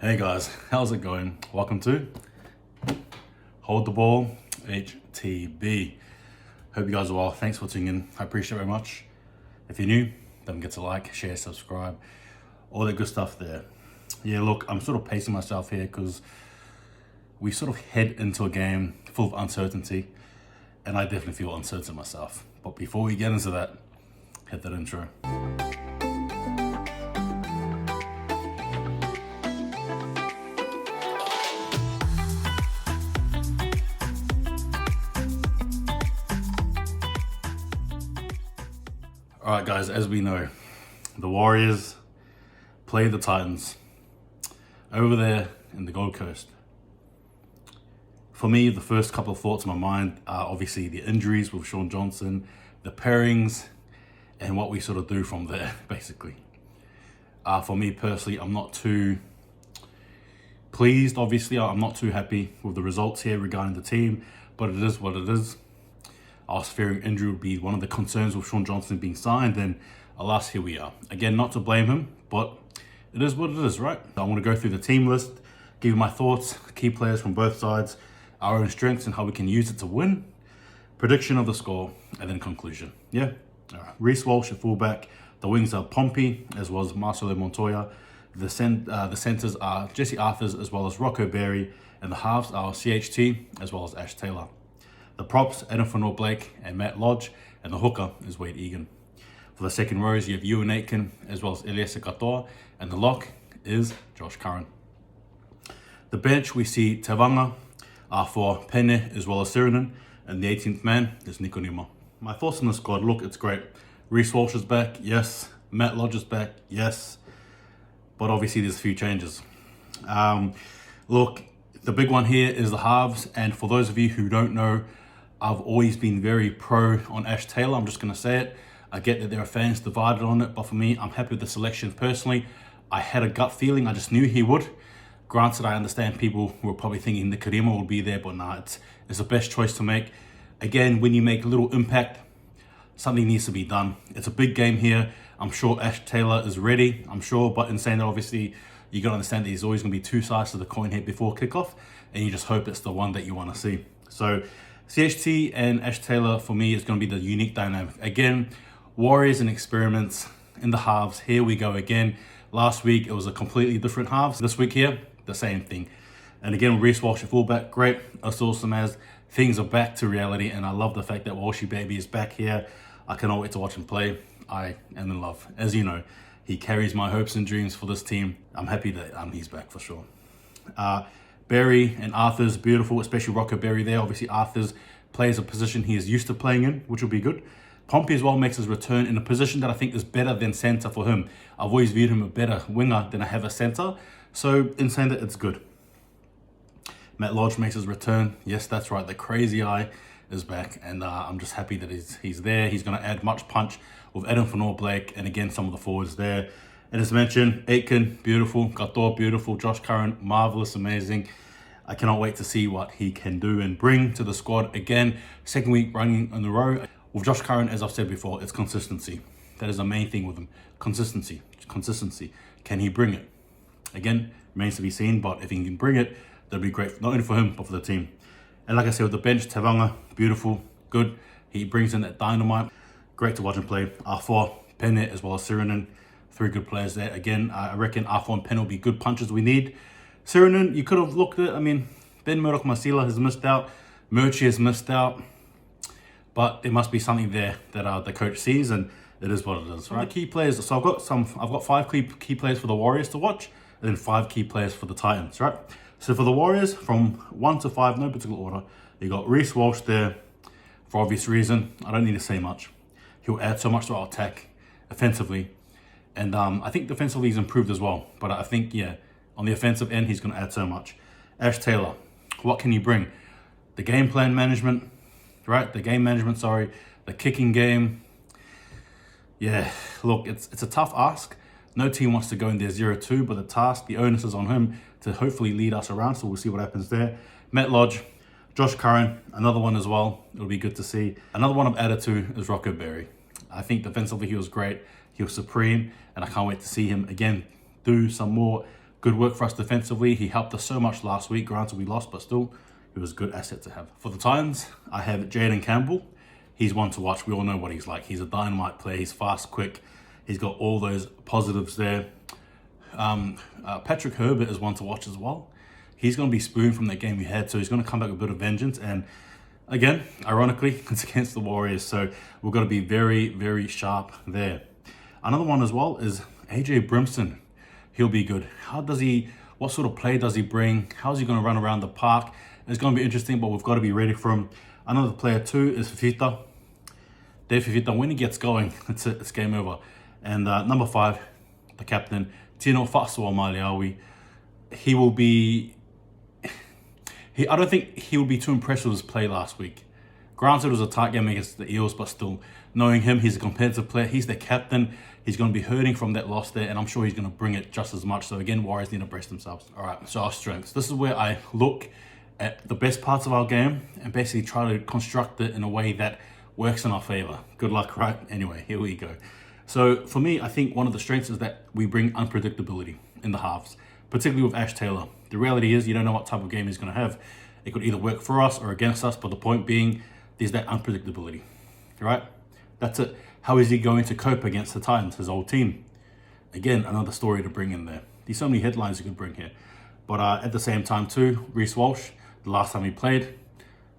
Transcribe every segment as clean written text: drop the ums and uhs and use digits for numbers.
Hey guys, how's it going? Welcome to Hold the Ball HTB. Hope you guys are well. Thanks for tuning in. I appreciate it very much. If you're new, don't forget to like, share, subscribe, all that good stuff there. Yeah, look, I'm sort of pacing myself here because we sort of head into a game full of uncertainty, and I definitely feel uncertain myself. But before we get into that, hit that intro. All right, guys, as we know, the Warriors play the Titans over there in the Gold Coast. For me, the first couple of thoughts in my mind are obviously the injuries with Sean Johnson, the pairings, and what we sort of do from there, basically. For me personally, I'm not too pleased, obviously. I'm not too happy with the results here regarding the team, but it is what it is. I was fearing injury would be one of the concerns with Sean Johnson being signed, and alas, here we are. Again, not to blame him, but it is what it is, right? I want to go through the team list, give you my thoughts, key players from both sides, our own strengths and how we can use it to win, prediction of the score, and then conclusion. Yeah? All right. Reece Walsh at fullback. The wings are Pompey, as well as Marcelo Montoya. The centers are Jesse Arthurs, as well as Rocco Berry, and the halves are CHT, as well as Ash Taylor. The props, Adam Blake and Matt Lodge, and the hooker is Wade Egan. For the second rows, you have Ewan Aitken, as well as Elias Katoa, and the lock is Josh Curran. The bench, we see Tevanga for Pene, as well as Sirinen, and the 18th man is Nico Nima. My thoughts on the squad, look, it's great. Reece Walsh is back, yes. Matt Lodge is back, yes. But obviously there's a few changes. Look, the big one here is the halves, and for those of you who don't know, I've always been very pro on Ash Taylor. I'm just going to say it. I get that there are fans divided on it, but for me, I'm happy with the selection personally. I had a gut feeling. I just knew he would. Granted, I understand people were probably thinking the Karima would be there, but nah, it's the best choice to make. Again, when you make little impact, something needs to be done. It's a big game here. I'm sure Ash Taylor is ready, I'm sure, but in saying that, obviously, you got to understand that there's always going to be two sides to the coin here before kickoff, and you just hope it's the one that you want to see. So CHT and Ash Taylor, for me, is going to be the unique dynamic. Again, Warriors and experiments in the halves. Here we go again. Last week, it was a completely different halves. This week here, the same thing. And again, Reece Walsh at fullback, great. As awesome as things are back to reality, and I love the fact that Walshy Baby is back here. I cannot wait to watch him play. I am in love. As you know, he carries my hopes and dreams for this team. I'm happy that he's back for sure. Berry and Arthur's beautiful, especially Rocco Berry there. Obviously, Arthur's plays a position he is used to playing in, which will be good. Pompey as well makes his return in a position that I think is better than centre for him. I've always viewed him a better winger than I have a centre. So in saying that, it's good. Matt Lodge makes his return. Yes, that's right. The crazy eye is back, and I'm just happy that he's there. He's going to add much punch with Adam Blake, and again, some of the forwards there. And as mentioned, Aitken, beautiful. Katoa, beautiful. Josh Curran, marvelous, amazing. I cannot wait to see what he can do and bring to the squad. Again, second week running in a row. With Josh Curran, as I've said before, it's consistency. That is the main thing with him. Consistency. Can he bring it? Again, remains to be seen, but if he can bring it, that'd be great, not only for him, but for the team. And like I said, with the bench, Tevanga, beautiful, good. He brings in that dynamite. Great to watch him play. R4, Pene, as well as Sirinen. Three good players there. Again, I reckon R4 and Pene will be good punches we need. Sirinen, you could have looked at, Ben Murdoch Masila has missed out. Murchie has missed out. But there must be something there that the coach sees, and it is what it is, right? The key players, so I've got 5 key players for the Warriors to watch, and then 5 key players for the Titans, right? So for the Warriors, from 1 to 5, no particular order, you got Reece Walsh there, for obvious reason. I don't need to say much. He'll add so much to our attack, offensively. And I think defensively he's improved as well. But I think, yeah, on the offensive end, he's going to add so much. Ash Taylor, what can he bring? The game plan management, right? The kicking game. Yeah, look, it's a tough ask. No team wants to go in there 0-2, but the onus is on him to hopefully lead us around, so we'll see what happens there. Matt Lodge, Josh Curran, another one as well. It'll be good to see. Another one I've added to is Rocco Berry. I think defensively he was great. He was supreme, and I can't wait to see him again do some more Good work for us defensively. He helped us so much last week. Granted, we lost, but still, he was a good asset to have. For the Titans, I have Jaden Campbell. He's one to watch. We all know what he's like. He's a dynamite player. He's fast, quick. He's got all those positives there. Patrick Herbert is one to watch as well. He's going to be spooned from that game we had, so he's going to come back with a bit of vengeance. And again, ironically, it's against the Warriors, so we've got to be very, very sharp there. Another one as well is AJ Brimson. He'll be good. What sort of play does he bring? How's he going to run around the park? It's going to be interesting, but we've got to be ready for him. Another player too is Fifita. Dave Fifita, when he gets going, it's it. It's game over. And number 5, the captain, Tino Fasua Maliawi. I don't think he will be too impressed with his play last week. Granted, it was a tight game against the Eels, but still, knowing him, he's a competitive player. He's the captain. He's going to be hurting from that loss there, and I'm sure he's going to bring it just as much. So again, Warriors need to brace themselves. All right, so our strengths. This is where I look at the best parts of our game and basically try to construct it in a way that works in our favor. Good luck, right? Anyway, here we go. So for me, I think one of the strengths is that we bring unpredictability in the halves, particularly with Ash Taylor. The reality is you don't know what type of game he's going to have. It could either work for us or against us, but the point being, there's that unpredictability, right? That's it. How is he going to cope against the Titans, his old team? Again, another story to bring in there. There's so many headlines you could bring here. But at the same time too, Reece Walsh, the last time he played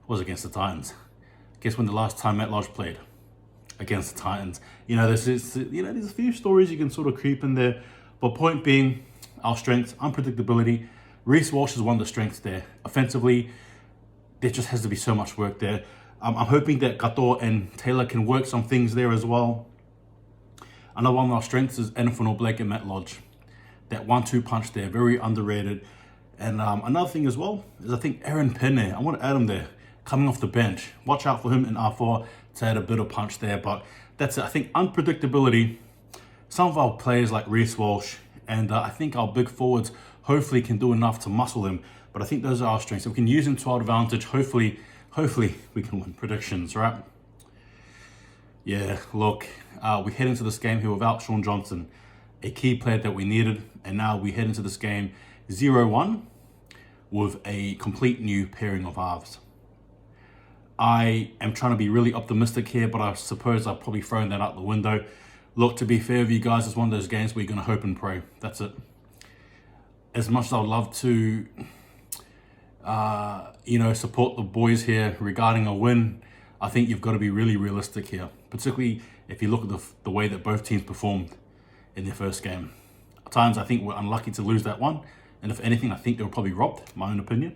was against the Titans. Guess when the last time Matt Lodge played? Against the Titans. There's a few stories you can sort of creep in there. But point being, our strengths, unpredictability. Reece Walsh is one of the strengths there. Offensively, there just has to be so much work there. I'm hoping that Kato and Taylor can work some things there as well. Another one of our strengths is Anthony Blake and Matt Lodge. That 1-2 punch there, very underrated. And another thing as well is I think Aaron Penne, I want to add him there, coming off the bench. Watch out for him in R4 to add a bit of punch there. But that's it. I think unpredictability, some of our players like Reece Walsh, and I think our big forwards hopefully can do enough to muscle him. But I think those are our strengths. If we can use them to our advantage, hopefully we can win. Predictions, right? Yeah, look, we head into this game here without Sean Johnson, a key player that we needed. And now we head into this game 0-1 with a complete new pairing of halves. I am trying to be really optimistic here, but I suppose I've probably thrown that out the window. Look, to be fair with you guys, it's one of those games where you're going to hope and pray. That's it. As much as I would love to, support the boys here regarding a win, I think you've got to be really realistic here, particularly if you look at the way that both teams performed in their first game. At times, I think we're unlucky to lose that one, and if anything, I think they were probably robbed, my own opinion.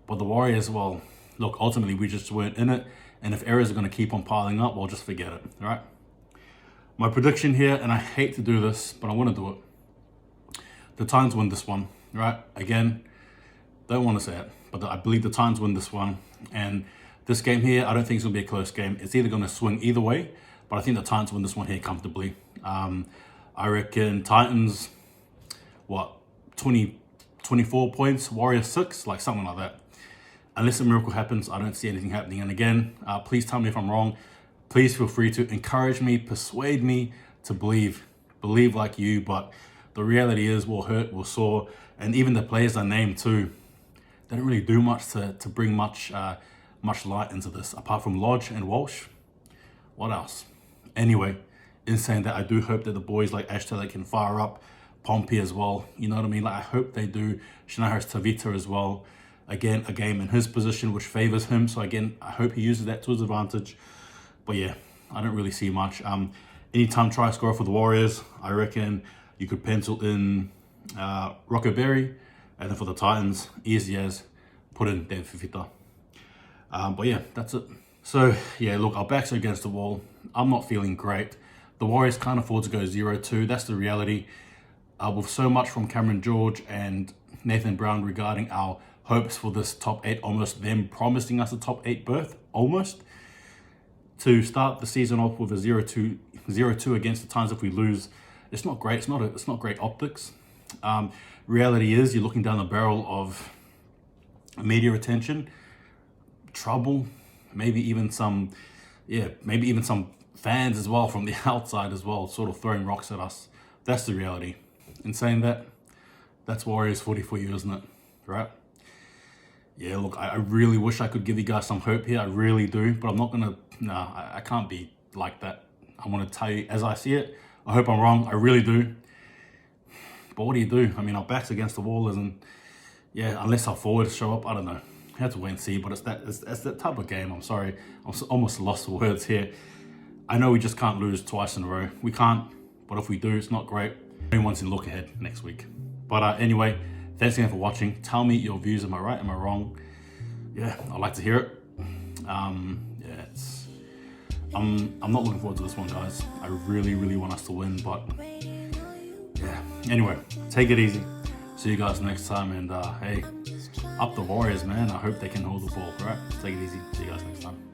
But the Warriors, well, look, ultimately, we just weren't in it, and if errors are going to keep on piling up, well, just forget it, all right? My prediction here, and I hate to do this, but I want to do it. The Titans win this one, right? Again, don't want to say it, but I believe the Titans win this one. And this game here, I don't think it's going to be a close game. It's either going to swing either way, but I think the Titans win this one here comfortably. I reckon Titans, 24 points, Warriors 6, like something like that. Unless a miracle happens, I don't see anything happening. And again, please tell me if I'm wrong. Please feel free to encourage me, persuade me to believe like you. But the reality is we'll hurt, we'll sore. And even the players I named too, they don't really do much to bring much light into this, apart from Lodge and Walsh. What else? Anyway, in saying that, I do hope that the boys like Ash Taylor can fire up, Pompey as well. You know what I mean? Like, I hope they do. Shinahara Tavita as well. Again, a game in his position which favors him. So again, I hope he uses that to his advantage. But yeah, I don't really see much. Anytime try score for the Warriors, I reckon you could pencil in Rockaberry. And then for the Titans, easy as put in Dan Fifita. But yeah, that's it. So yeah, look, our backs are against the wall. I'm not feeling great. The Warriors can't afford to go 0-2. That's the reality. With so much from Cameron George and Nathan Brown regarding our hopes for this top 8, almost them promising us a top 8 berth, almost. To start the season off with a 0-2 against the Titans, if we lose, it's not great. It's not great optics. Reality is you're looking down the barrel of media attention, trouble, maybe even some fans as well from the outside as well, sort of throwing rocks at us. That's the reality. In saying that, That's Warriors 40 for you, isn't it? Right? Yeah, look, I really wish I could give you guys some hope here. I really do, but I'm not gonna, I can't be like that. I want to tell you as I see it. I hope I'm wrong. I really do. But what do? I mean, our backs against the wall isn't, yeah, unless our forwards show up, I don't know. You have to wait and see, but it's that type of game. I'm sorry. I'm almost lost for words here. I know we just can't lose twice in a row. We can't, but if we do, it's not great. Everyone's in look ahead next week. But anyway, thanks again for watching. Tell me your views. Am I right? Am I wrong? Yeah, I'd like to hear it. Yeah, I'm not looking forward to this one, guys. I really, really want us to win, but yeah. Anyway, take it easy. See you guys next time, and hey, up the Warriors, man. I hope they can hold the ball, right? Take it easy. See you guys next time.